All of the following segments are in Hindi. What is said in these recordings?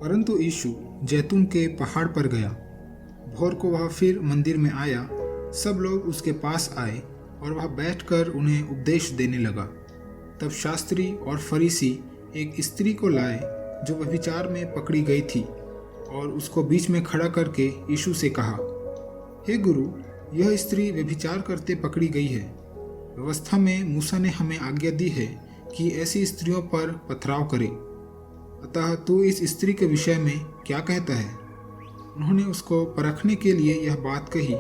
परंतु यीशु जैतून के पहाड़ पर गया। भोर को वह फिर मंदिर में आया। सब लोग उसके पास आए और वह बैठकर उन्हें उपदेश देने लगा। तब शास्त्री और फरीसी एक स्त्री को लाए जो व्यभिचार में पकड़ी गई थी और उसको बीच में खड़ा करके यीशु से कहा, हे गुरु, यह स्त्री व्यभिचार करते पकड़ी गई है। व्यवस्था में मूसा ने हमें आज्ञा दी है कि ऐसी स्त्रियों पर पथराव करे। अतः तू इस स्त्री के विषय में क्या कहता है? उन्होंने उसको परखने के लिए यह बात कही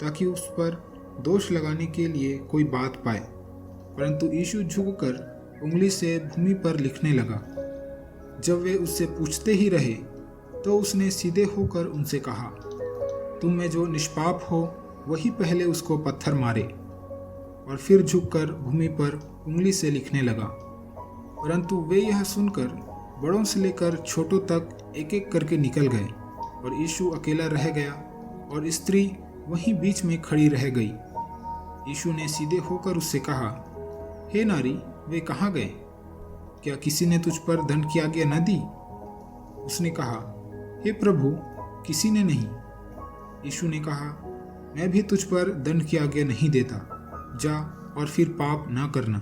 ताकि उस पर दोष लगाने के लिए कोई बात पाए। परंतु यीशु झुककर उंगली से भूमि पर लिखने लगा। जब वे उससे पूछते ही रहे तो उसने सीधे होकर उनसे कहा, तुम में जो निष्पाप हो वही पहले उसको पत्थर मारे। और फिर झुककर भूमि पर उंगली से लिखने लगा। परंतु वे यह सुनकर बड़ों से लेकर छोटों तक एक एक करके निकल गए और यीशु अकेला रह गया और स्त्री वहीं बीच में खड़ी रह गई। यीशु ने सीधे होकर उससे कहा, हे नारी, वे कहाँ गए? क्या किसी ने तुझ पर दंड की आज्ञा न दी? उसने कहा, हे प्रभु, किसी ने नहीं। यीशु ने कहा, मैं भी तुझ पर दंड की आज्ञा नहीं देता। जा और फिर पाप ना करना।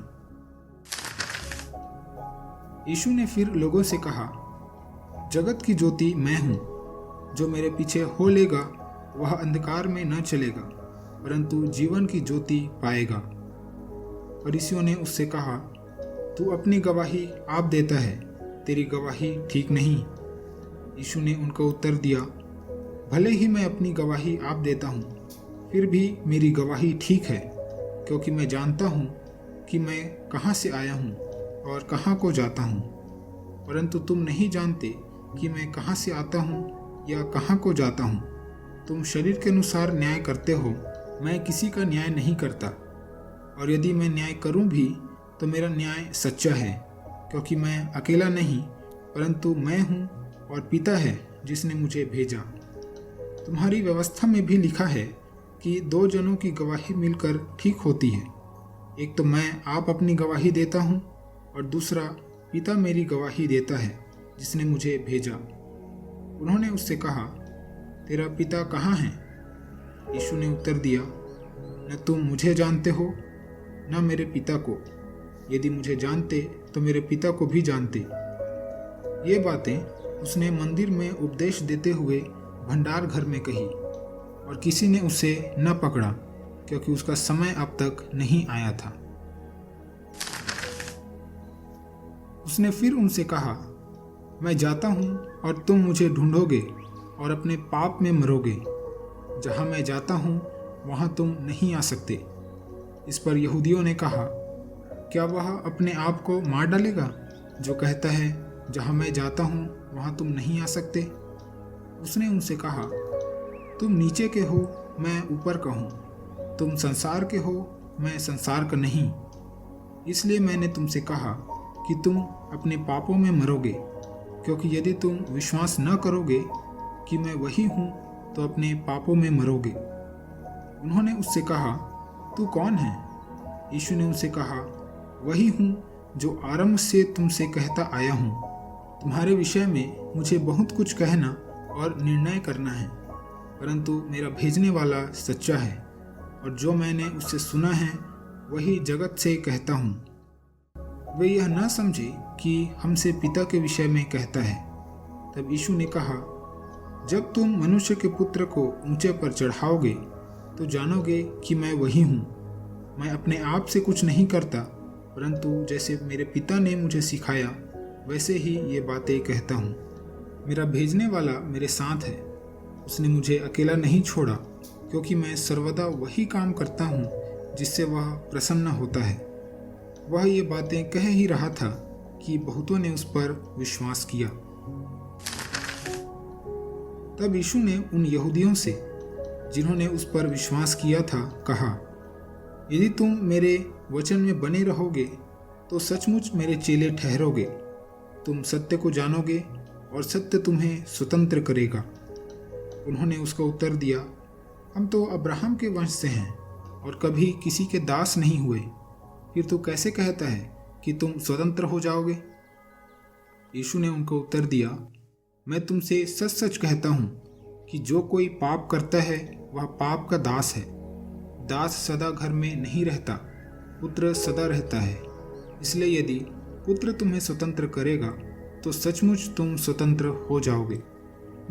यीशु ने फिर लोगों से कहा, जगत की ज्योति मैं हूँ। जो मेरे पीछे हो लेगा वह अंधकार में न चलेगा परंतु जीवन की ज्योति पाएगा। फरीसियों ने उससे कहा, तू अपनी गवाही आप देता है, तेरी गवाही ठीक नहीं। यीशु ने उनको उत्तर दिया, भले ही मैं अपनी गवाही आप देता हूँ, फिर भी मेरी गवाही ठीक है, क्योंकि मैं जानता हूँ कि मैं कहाँ से आया हूँ और कहाँ को जाता हूँ। परंतु तुम नहीं जानते कि मैं कहाँ से आता हूँ या कहाँ को जाता हूँ। तुम शरीर के अनुसार न्याय करते हो, मैं किसी का न्याय नहीं करता। और यदि मैं न्याय करूँ भी तो मेरा न्याय सच्चा है, क्योंकि मैं अकेला नहीं परंतु मैं हूँ और पिता है जिसने मुझे भेजा। तुम्हारी व्यवस्था में भी लिखा है कि दो जनों की गवाही मिलकर ठीक होती है। एक तो मैं आप अपनी गवाही देता हूँ और दूसरा पिता मेरी गवाही देता है जिसने मुझे भेजा। उन्होंने उससे कहा, तेरा पिता कहाँ है? यीशु ने उत्तर दिया, न तुम मुझे जानते हो न मेरे पिता को। यदि मुझे जानते तो मेरे पिता को भी जानते। ये बातें उसने मंदिर में उपदेश देते हुए भंडार घर में कही और किसी ने उसे न पकड़ा, क्योंकि उसका समय अब तक नहीं आया था। उसने फिर उनसे कहा, मैं जाता हूँ और तुम मुझे ढूंढोगे और अपने पाप में मरोगे। जहाँ मैं जाता हूँ वहाँ तुम नहीं आ सकते। इस पर यहूदियों ने कहा, क्या वह अपने आप को मार डालेगा जो कहता है, जहाँ मैं जाता हूँ वहाँ तुम नहीं आ सकते? उसने उनसे कहा, तुम नीचे के हो, मैं ऊपर का हूँ। तुम संसार के हो, मैं संसार का नहीं। इसलिए मैंने तुमसे कहा कि तुम अपने पापों में मरोगे, क्योंकि यदि तुम विश्वास न करोगे कि मैं वही हूँ तो अपने पापों में मरोगे। उन्होंने उससे कहा, तू कौन है? यीशु ने उनसे कहा, वही हूँ जो आरंभ से तुमसे कहता आया हूँ। तुम्हारे विषय में मुझे बहुत कुछ कहना और निर्णय करना है, परंतु मेरा भेजने वाला सच्चा है और जो मैंने उससे सुना है वही जगत से कहता हूँ। वे यह न समझे कि हमसे पिता के विषय में कहता है। तब यीशु ने कहा, जब तुम मनुष्य के पुत्र को ऊंचे पर चढ़ाओगे तो जानोगे कि मैं वही हूँ। मैं अपने आप से कुछ नहीं करता, परंतु जैसे मेरे पिता ने मुझे सिखाया वैसे ही ये बातें कहता हूँ। मेरा भेजने वाला मेरे साथ है। उसने मुझे अकेला नहीं छोड़ा, क्योंकि मैं सर्वदा वही काम करता हूँ जिससे वह प्रसन्न होता है। वह ये बातें कह ही रहा था कि बहुतों ने उस पर विश्वास किया। तब यीशु ने उन यहूदियों से जिन्होंने उस पर विश्वास किया था कहा, यदि तुम मेरे वचन में बने रहोगे तो सचमुच मेरे चेले ठहरोगे। तुम सत्य को जानोगे और सत्य तुम्हें स्वतंत्र करेगा। उन्होंने उसको उत्तर दिया, हम तो अब्राहम के वंश से हैं और कभी किसी के दास नहीं हुए। फिर तू कैसे कहता है कि तुम स्वतंत्र हो जाओगे? यीशु ने उनको उत्तर दिया, मैं तुमसे सच सच कहता हूँ कि जो कोई पाप करता है वह पाप का दास है। दास सदा घर में नहीं रहता, पुत्र सदा रहता है। इसलिए यदि पुत्र तुम्हें स्वतंत्र करेगा तो सचमुच तुम स्वतंत्र हो जाओगे।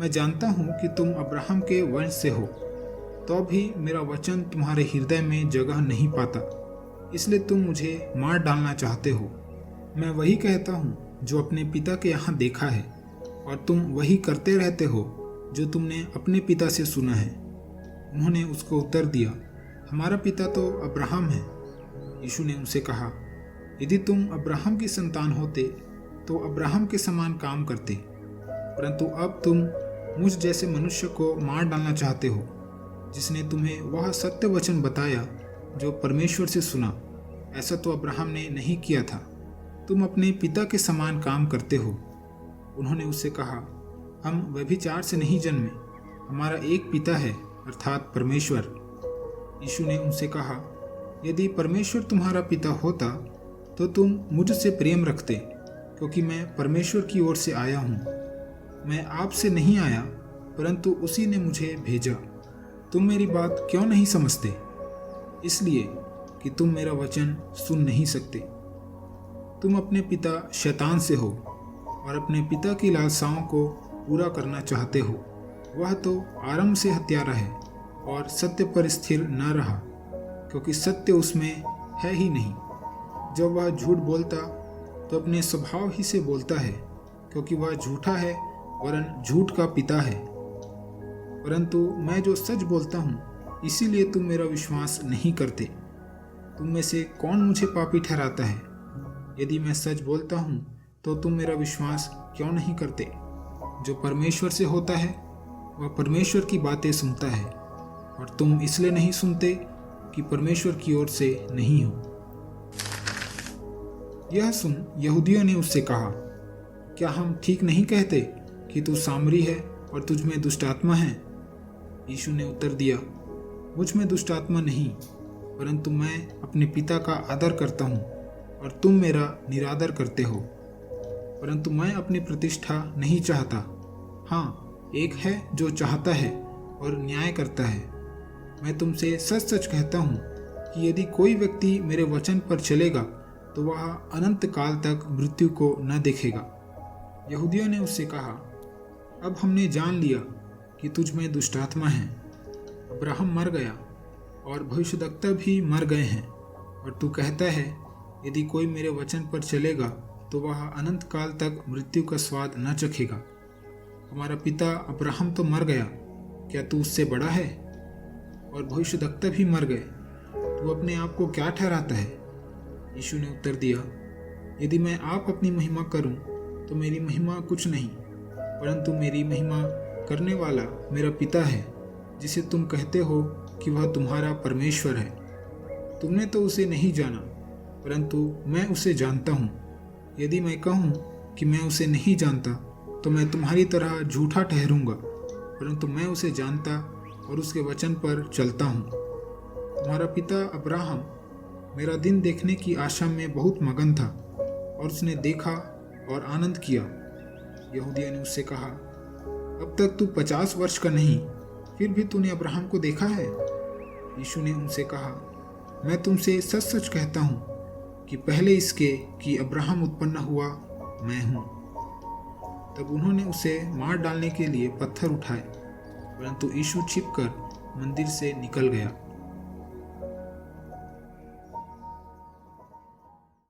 मैं जानता हूँ कि तुम अब्राहम के वंश से हो, तो भी मेरा वचन तुम्हारे हृदय में जगह नहीं पाता, इसलिए तुम मुझे मार डालना चाहते हो। मैं वही कहता हूँ जो अपने पिता के यहाँ देखा है, और तुम वही करते रहते हो जो तुमने अपने पिता से सुना है। उन्होंने उसको उत्तर दिया, हमारा पिता तो अब्राहम है। यीशु ने उनसे कहा, यदि तुम अब्राहम की संतान होते तो अब्राहम के समान काम करते, परंतु अब तुम मुझ जैसे मनुष्य को मार डालना चाहते हो, जिसने तुम्हें वह सत्य वचन बताया जो परमेश्वर से सुना। ऐसा तो अब्राहम ने नहीं किया था। तुम अपने पिता के समान काम करते हो। उन्होंने उससे कहा, हम व्यभिचार से नहीं जन्मे, हमारा एक पिता है, अर्थात परमेश्वर। यीशु ने उनसे कहा, यदि परमेश्वर तुम्हारा पिता होता तो तुम मुझसे प्रेम रखते, क्योंकि मैं परमेश्वर की ओर से आया हूँ। मैं आपसे नहीं आया, परंतु उसी ने मुझे भेजा। तुम मेरी बात क्यों नहीं समझते? इसलिए कि तुम मेरा वचन सुन नहीं सकते। तुम अपने पिता शैतान से हो और अपने पिता की लालसाओं को पूरा करना चाहते हो। वह तो आरंभ से हत्यारा है और सत्य पर स्थिर न रहा, क्योंकि सत्य उसमें है ही नहीं। जब वह झूठ बोलता तो अपने स्वभाव ही से बोलता है, क्योंकि वह झूठा है वरन झूठ का पिता है। परंतु मैं जो सच बोलता हूँ, इसीलिए तुम मेरा विश्वास नहीं करते। तुम में से कौन मुझे पापी ठहराता है? यदि मैं सच बोलता हूँ तो तुम मेरा विश्वास क्यों नहीं करते? जो परमेश्वर से होता है वह परमेश्वर की बातें सुनता है, और तुम इसलिए नहीं सुनते कि परमेश्वर की ओर से नहीं हो। यह सुन यहूदियों ने उससे कहा, क्या हम ठीक नहीं कहते कि तू सामरी है और तुझ में दुष्ट आत्मा है? यीशु ने उत्तर दिया, मुझ में दुष्ट आत्मा नहीं, परंतु मैं अपने पिता का आदर करता हूँ और तुम मेरा निरादर करते हो। परंतु मैं अपनी प्रतिष्ठा नहीं चाहता। हाँ, एक है जो चाहता है और न्याय करता है। मैं तुमसे सच सच कहता हूँ कि यदि कोई व्यक्ति मेरे वचन पर चलेगा तो वह अनंत काल तक मृत्यु को न देखेगा। यहूदियों ने उससे कहा, अब हमने जान लिया कि तुझ में दुष्ट आत्मा है। अब्राहम मर गया और भविष्यद्वक्ता भी मर गए हैं, और तू कहता है यदि कोई मेरे वचन पर चलेगा तो वह अनंत काल तक मृत्यु का स्वाद न चखेगा। हमारा पिता अब्राहम तो मर गया, क्या तू उससे बड़ा है? और भविष्यद्वक्ता भी मर गए, तू अपने आप को क्या ठहराता है? यीशु ने उत्तर दिया, यदि मैं आप अपनी महिमा करूं तो मेरी महिमा कुछ नहीं, परंतु मेरी महिमा करने वाला मेरा पिता है, जिसे तुम कहते हो कि वह तुम्हारा परमेश्वर है। तुमने तो उसे नहीं जाना, परंतु मैं उसे जानता हूँ। यदि मैं कहूँ कि मैं उसे नहीं जानता तो मैं तुम्हारी तरह झूठा ठहरूंगा, परंतु मैं उसे जानता और उसके वचन पर चलता हूँ। तुम्हारा पिता अब्राहम मेरा दिन देखने की आशा में बहुत मगन था, और उसने देखा और आनंद किया। यहूदियों ने उससे कहा, अब तक तू 50 वर्ष का नहीं, फिर भी तूने अब्राहम को देखा है? यीशु ने उनसे कहा, मैं तुमसे सच सच कहता हूँ कि पहले इसके कि अब्राहम उत्पन्न हुआ मैं हूँ। तब उन्होंने उसे मार डालने के लिए पत्थर उठाए, परंतु यीशु छिपकर मंदिर से निकल गया।